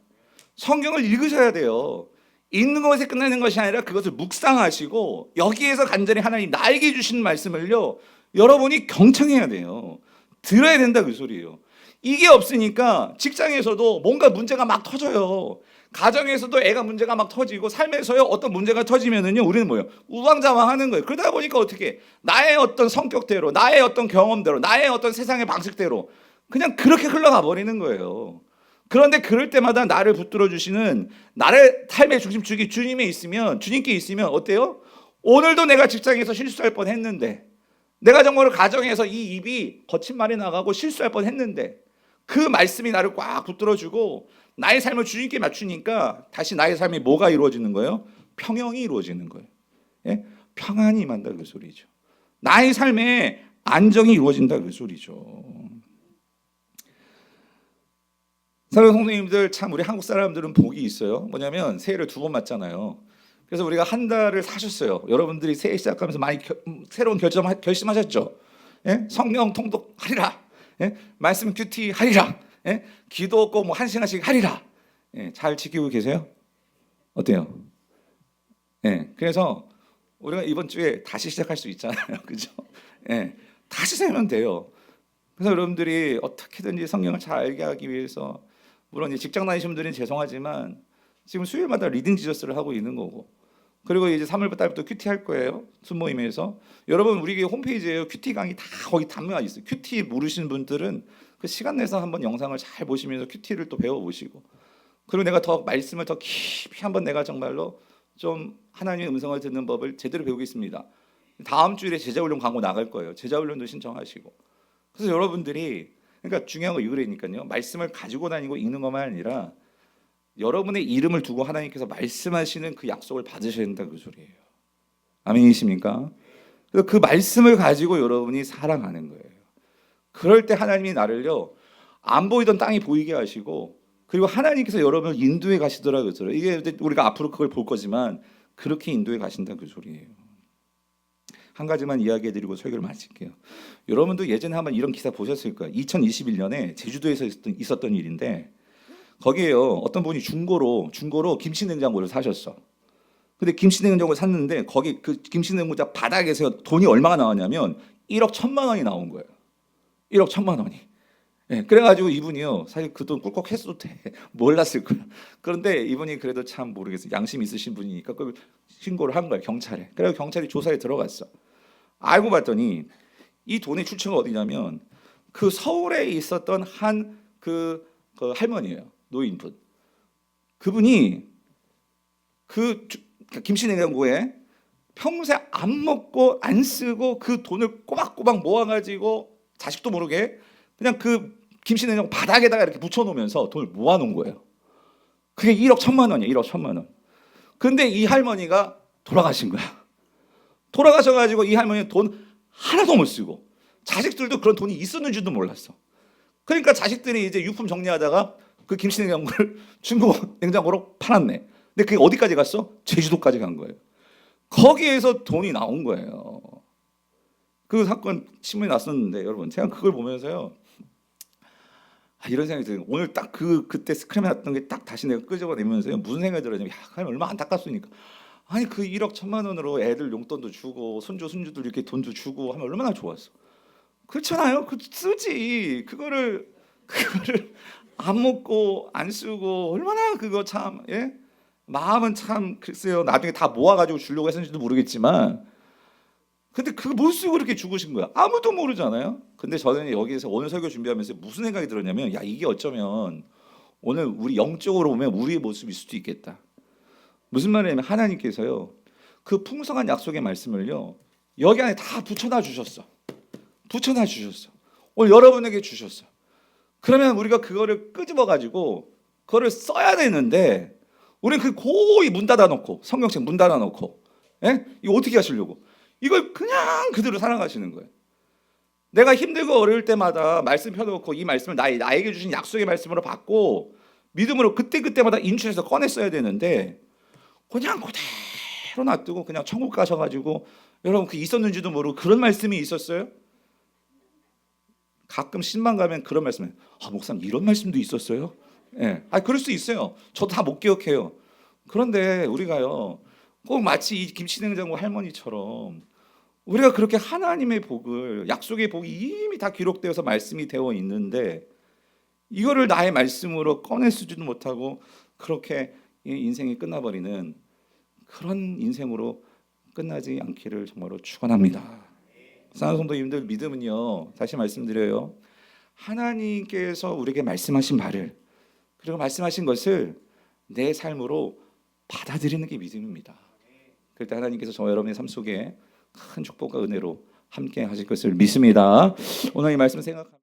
성경을 읽으셔야 돼요. 읽는 것에 끝나는 것이 아니라 그것을 묵상하시고 여기에서 간절히 하나님 나에게 주신 말씀을요, 여러분이 경청해야 돼요. 들어야 된다, 그 소리예요. 이게 없으니까 직장에서도 뭔가 문제가 막 터져요. 가정에서도 애가 문제가 막 터지고 삶에서요 어떤 문제가 터지면은요 우리는 뭐예요? 우왕좌왕하는 거예요. 그러다 보니까 어떻게 나의 어떤 성격대로, 나의 어떤 경험대로, 나의 어떤 세상의 방식대로 그냥 그렇게 흘러가 버리는 거예요. 그런데 그럴 때마다 나를 붙들어 주시는 나의 삶의 중심축이 주님께 있으면 어때요? 오늘도 내가 직장에서 실수할 뻔했는데, 내가 정말 가정에서 이 입이 거친 말이 나가고 실수할 뻔했는데 그 말씀이 나를 꽉 붙들어주고 나의 삶을 주님께 맞추니까 다시 나의 삶이 뭐가 이루어지는 거예요? 평형이 이루어지는 거예요. 예? 평안이 임한다 그 소리죠. 나의 삶에 안정이 이루어진다 그 소리죠. 사랑하는 성도님들, 참 우리 한국 사람들은 복이 있어요. 뭐냐면 새해를 2번 맞잖아요. 그래서 우리가 한 달을 사셨어요. 여러분들이 새해 시작하면서 많이 새로운 결심하셨죠. 예? 성령 통독하리라. 예? 말씀 큐티 하리라. 예? 기도 꼭 뭐 1시간씩 하리라. 예? 잘 지키고 계세요? 어때요? 예. 그래서 우리가 이번 주에 다시 시작할 수 있잖아요. 그죠? 예. 다시 세면 돼요. 그래서 여러분들이 어떻게든지 성경을 잘 알게 하기 위해서, 물론 직장 다니시는 분들은 죄송하지만 지금 수요일마다 리딩 지저스를 하고 있는 거고, 그리고 이제 3월 달부터 큐티 할 거예요. 순모임에서. 여러분 우리 홈페이지에 큐티 강의 다 거기 담겨 있어요. 큐티 모르시는 분들은 그 시간 내서 한번 영상을 잘 보시면서 큐티를 또 배워보시고, 그리고 내가 더 말씀을 더 깊이 한번 내가 정말로 좀 하나님의 음성을 듣는 법을 제대로 배우겠습니다. 다음 주일에 제자훈련 광고 나갈 거예요. 제자훈련도 신청하시고. 그래서 여러분들이, 그러니까 중요한 거 이거라니까요. 말씀을 가지고 다니고 읽는 것만 아니라 여러분의 이름을 두고 하나님께서 말씀하시는 그 약속을 받으셔야 된다 그 소리예요. 아멘이십니까? 그래서 그 말씀을 가지고 여러분이 살아가는 거예요. 그럴 때 하나님이 나를요 안 보이던 땅이 보이게 하시고, 그리고 하나님께서 여러분을 인도해 가시더라 그 소리. 이게 우리가 앞으로 그걸 볼 거지만 그렇게 인도해 가신다 그 소리예요. 한 가지만 이야기해드리고 설교를 마칠게요. 여러분도 예전에 한번 이런 기사 보셨을 거예요. 2021년에 제주도에서 있었던 일인데, 거기에요 어떤 분이 중고로 김치냉장고를 사셨어. 근데 김치냉장고를 샀는데 거기 그 김치냉장고 바닥에서 돈이 얼마가 나왔냐면 1억 1천만 원이 나온 거예요. 1억 1천만 원이. 예, 그래가지고 이분이요 사실 그 돈 꿀꺽 했어도 돼 몰랐을 거야. 그런데 이분이 그래도 참 모르겠어요. 양심 있으신 분이니까 그걸 신고를 한 거예요, 경찰에. 그래서 경찰이 조사에 들어갔어. 알고 봤더니 이 돈의 출처가 어디냐면 그 서울에 있었던 한 그 할머니예요. 노인분. 그분이 그 김치냉장고에 평생 안 먹고 안 쓰고 그 돈을 꼬박꼬박 모아가지고 자식도 모르게 그냥 그 김치냉장고 바닥에다가 이렇게 묻혀놓으면서 돈을 모아놓은 거예요. 그게 1억 1천만 원이에요. 1억 1천만 원. 근데 이 할머니가 돌아가신 거야. 돌아가셔가지고 이 할머니는 돈 하나도 못 쓰고 자식들도 그런 돈이 있었는지도 몰랐어. 그러니까 자식들이 이제 유품 정리하다가 그 김치냉장고를 중고 냉장고로 팔았네. 근데 그게 어디까지 갔어? 제주도까지 간 거예요. 거기에서 돈이 나온 거예요. 그 사건 신문에 났었는데 여러분 제가 그걸 보면서요 이런 생각이 들어요. 오늘 딱 그때 스크램에 났던 게 딱 다시 내가 끄집어내면서요 무슨 생각이 들었냐면 얼마나 안타깝습니까? 아니 그 1억 1천만 원으로 애들 용돈도 주고 손주들 이렇게 돈도 주고 하면 얼마나 좋았어. 그렇잖아요. 그 쓰지. 그거를 안 먹고 안 쓰고 얼마나 그거 참 예? 마음은 참 글쎄요. 나중에 다 모아가지고 주려고 했는지도 모르겠지만, 근데 그거 못 쓰고 그렇게 죽으신 거야. 아무도 모르잖아요. 근데 저는 여기에서 오늘 설교 준비하면서 무슨 생각이 들었냐면, 야 이게 어쩌면 오늘 우리 영적으로 보면 우리의 모습일 수도 있겠다. 무슨 말이냐면 하나님께서요 그 풍성한 약속의 말씀을요 여기 안에 다 붙여놔 주셨어. 오늘 여러분에게 주셨어. 그러면 우리가 그거를 끄집어 가지고 그거를 써야 되는데, 우리는 그 고이 문 닫아놓고 성경책 문 닫아놓고, 예? 이거 어떻게 하시려고? 이걸 그냥 그대로 살아가시는 거예요. 내가 힘들고 어려울 때마다 말씀 펴놓고 이 말씀을 나에게 주신 약속의 말씀으로 받고 믿음으로 그때마다 인출해서 꺼내 써야 되는데, 그냥 그대로 놔두고 그냥 천국 가셔가지고, 여러분 그 있었는지도 모르고 그런 말씀이 있었어요? 가끔 신방 가면 그런 말씀을, 목사님 이런 말씀도 있었어요? 예, 그럴 수 있어요. 저도 다 못 기억해요. 그런데 우리가요 꼭 마치 이 김치냉장고 할머니처럼 우리가 그렇게 하나님의 복을, 약속의 복이 이미 다 기록되어서 말씀이 되어 있는데 이거를 나의 말씀으로 꺼내쓰지도 못하고 그렇게 인생이 끝나버리는 그런 인생으로 끝나지 않기를 정말로 축원합니다. 사랑하는 성도님들, 믿음은요, 다시 말씀드려요, 하나님께서 우리에게 말씀하신 말을, 그리고 말씀하신 것을 내 삶으로 받아들이는 게 믿음입니다. 그럴 때 하나님께서 저와 여러분의 삶 속에 큰 축복과 은혜로 함께 하실 것을 믿습니다. 오늘 이 말씀 생각합니다.